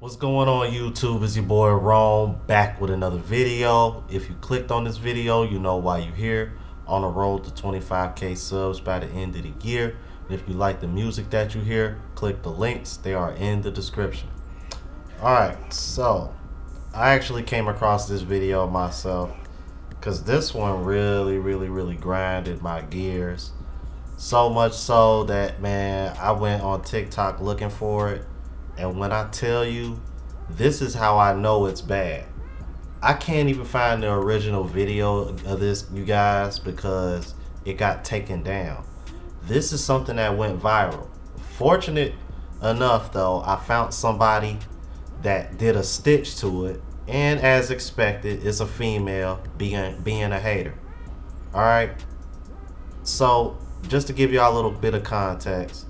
What's going on YouTube? It's your boy Rome back with another video. If you clicked on this video, you know why you're here. On the road to 25k subs by the end of the year. And if you like the music that you hear, click the links. They are in the description. Alright, so I actually came across this video myself because this one really grinded my gears. So much so that, man, I went on TikTok looking for it. And when I tell you, this is how I know it's bad. I can't even find the original video of this, you guys, because it got taken down. This is something that went viral. Fortunate enough, though, I found somebody that did a stitch to it. And as expected, it's a female being a hater. Alright? So, just to give y'all a little bit of context,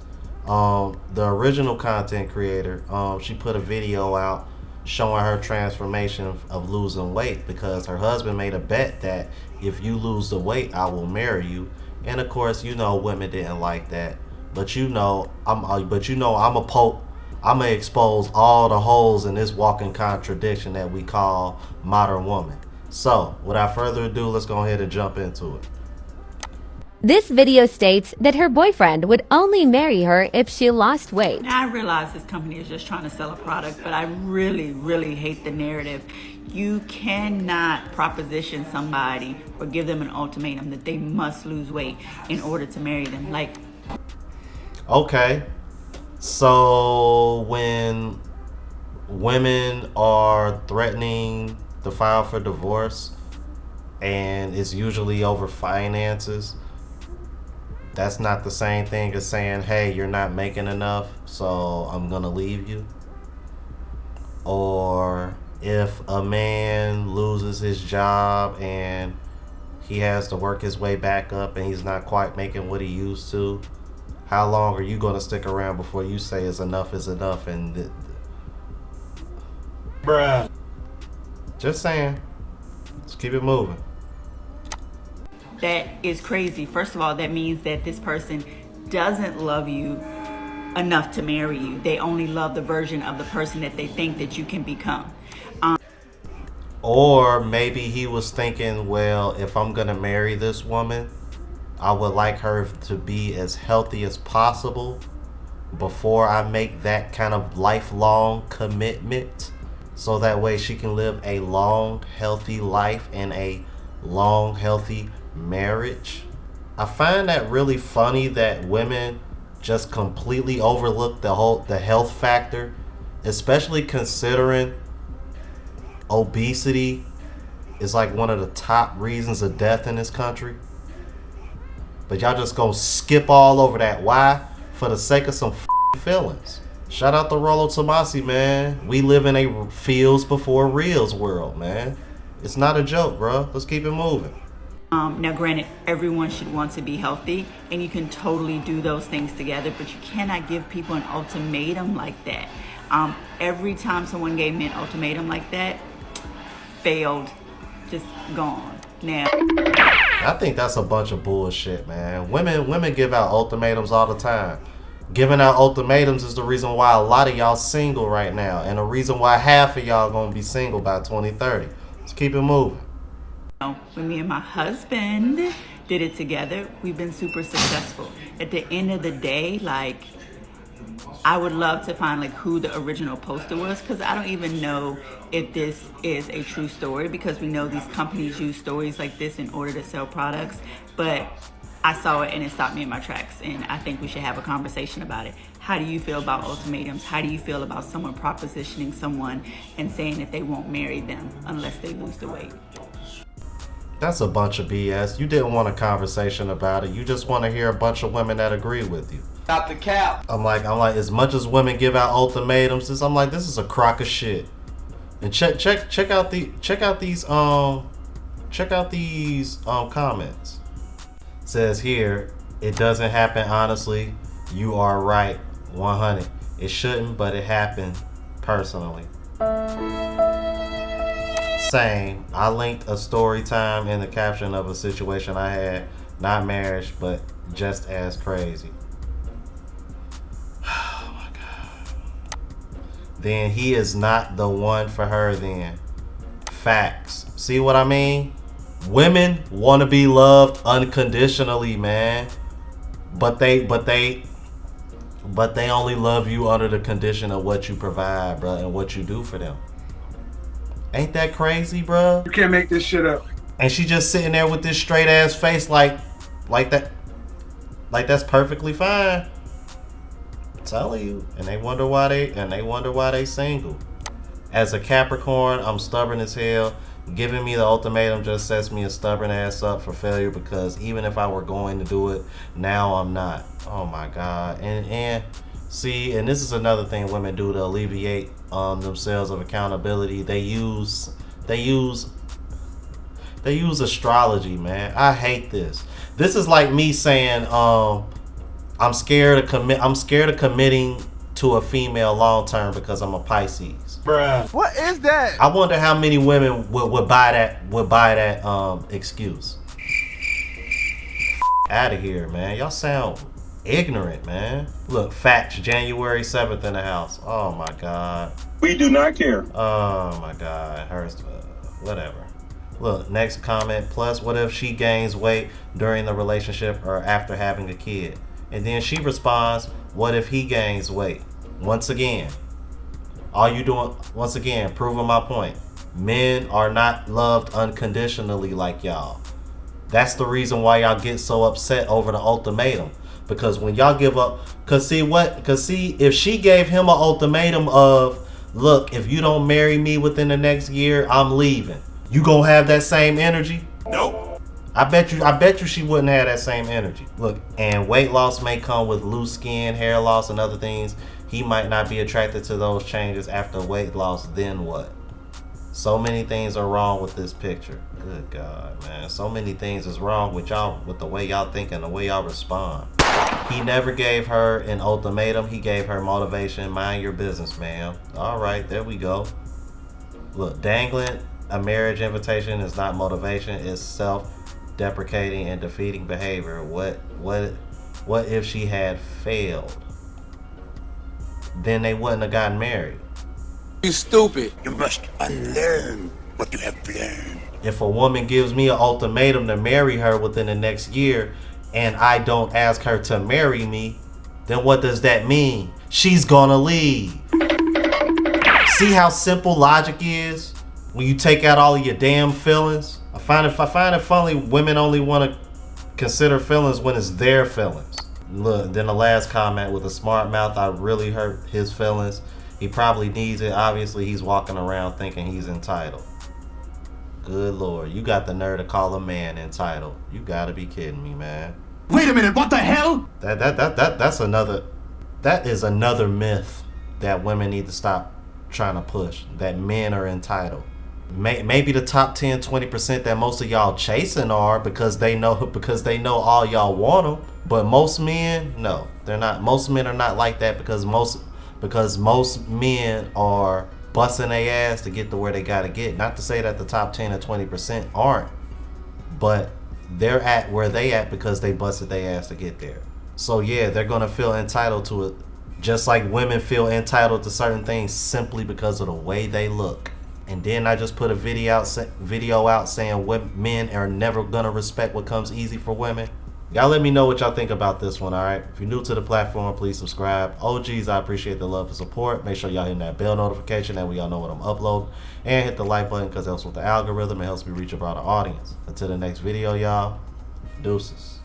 the original content creator, she put a video out showing her transformation of losing weight because her husband made a bet that if you lose the weight, I will marry you. And of course, you know, women didn't like that. But you know, I'm gonna expose all the holes in this walking contradiction that we call modern woman. So, without further ado, let's go ahead and jump into it. This video states that her boyfriend would only marry her if she lost weight. Now, I realize this company is just trying to sell a product, but I really hate the narrative. You cannot proposition somebody or give them an ultimatum that they must lose weight in order to marry them. Like, okay, so when women are threatening to file for divorce and it's usually over finances, that's not the same thing as saying, hey, you're not making enough, so I'm gonna leave you. Or if a man loses his job and he has to work his way back up and he's not quite making what he used to, how long are you gonna stick around before you say is enough and bruh. Just saying. Let's keep it moving. that is crazy. First of all, that means that this person doesn't love you enough to marry you. They only love the version of the person that they think that you can become. Or maybe he was thinking, well, if I'm gonna marry this woman, I would like her to be as healthy as possible before I make that kind of lifelong commitment, so that way she can live a long, healthy life and a long, healthy marriage. I find that really funny that women just completely overlook the health factor, especially considering obesity is like one of the top reasons of death in this country. But y'all just gonna skip all over that. Why? For the sake of some feelings. Shout out to Rollo Tomasi, man. We live in a feels before reals world, man. It's not a joke, bro. Let's keep it moving. Now, granted, everyone should want to be healthy, and you can totally do those things together, but you cannot give people an ultimatum like that. Every time someone gave me an ultimatum like that, failed, just gone. Now, I think that's a bunch of bullshit, man. Women give out ultimatums all the time. Giving out ultimatums is the reason why a lot of y'all single right now, and the reason why half of y'all gonna be single by 2030. Let's keep it moving. when me and my husband did it together, we've been super successful. At the end of the day, like, I would love to find like who the original poster was, because I don't even know if this is a true story, because we know these companies use stories like this in order to sell products. But I saw it and it stopped me in my tracks, and I think we should have a conversation about it. How do you feel about ultimatums? How do you feel about someone propositioning someone and saying that they won't marry them unless they lose the weight? That's a bunch of BS. You didn't want a conversation about it. You just want to hear a bunch of women that agree with you. Not the cap. I'm like, as much as women give out ultimatums, this is a crock of shit. And check out these comments. It says here, it doesn't happen honestly. You are right, 100. It shouldn't, but it happened personally. Same. I linked a story time in the caption of a situation I had, not marriage, but just as crazy. then he is not the one for her then. Facts. See what I mean? Women want to be loved unconditionally, man. But they only love you under the condition of what you provide, bro, and what you do for them. Ain't that crazy, bro? You can't make this shit up. And she just sitting there with this straight ass face like that. Like that's perfectly fine. I'm telling you. And they wonder why they single. As a Capricorn, I'm stubborn as hell. Giving me the ultimatum just sets me a stubborn ass up for failure, because even if I were going to do it, now I'm not. Oh my God. And see, and this is another thing women do to alleviate themselves of accountability. They use astrology, man. I hate this. This is like me saying I'm scared of committing to a female long term because I'm a Pisces. Bruh. What is that? I wonder how many women would buy that excuse. Out of here, man. Y'all sound ignorant, man. Look, facts. January 7th in the house. Oh my God. We do not care. Oh my God. Hers, whatever. Look, next comment. Plus, what if she gains weight during the relationship or after having a kid? And then she responds, what if he gains weight? Once again, all you doing, once again, proving my point. Men are not loved unconditionally like y'all. That's the reason why y'all get so upset over the ultimatum. Because when y'all give up, cause see, if she gave him an ultimatum of, look, if you don't marry me within the next year, I'm leaving. You gonna have that same energy? Nope. I bet you she wouldn't have that same energy. Look, and weight loss may come with loose skin, hair loss, and other things. He might not be attracted to those changes after weight loss, then what? So many things are wrong with this picture. Good God, man. So many things is wrong with y'all, with the way y'all think and the way y'all respond. He never gave her an ultimatum. He gave her motivation. Mind your business, ma'am. All right, there we go. Look, dangling a marriage invitation is not motivation. It's self-deprecating and defeating behavior. What if she had failed? Then they wouldn't have gotten married. You stupid. You must unlearn what you have learned. If a woman gives me an ultimatum to marry her within the next year and I don't ask her to marry me, then what does that mean? She's gonna leave. See how simple logic is when you take out all of your damn feelings? I find it funny women only want to consider feelings when it's their feelings. Look, then the last comment, with a smart mouth, I really hurt his feelings. He probably needs it. Obviously, he's walking around thinking he's entitled. Good Lord, you got the nerve to call a man entitled. You gotta be kidding me, man. Wait a minute, what the hell? That is another myth that women need to stop trying to push, that men are entitled. Maybe the top 10, 20% that most of y'all chasing are because they know all y'all want them. But most men, no, they're not. Most men are not like that because most men are busting their ass to get to where they gotta get. Not to say that the top 10 or 20% aren't, but they're at where they at because they busted their ass to get there. So yeah, they're gonna feel entitled to it, just like women feel entitled to certain things simply because of the way they look. And then I just put a video out saying men are never gonna respect what comes easy for women. Y'all let me know what y'all think about this one, alright? If you're new to the platform, please subscribe. OGs, I appreciate the love and support. Make sure y'all hit that bell notification, that way y'all know what I'm uploading. And hit the like button because it helps with the algorithm and helps me reach a broader audience. Until the next video, y'all, deuces.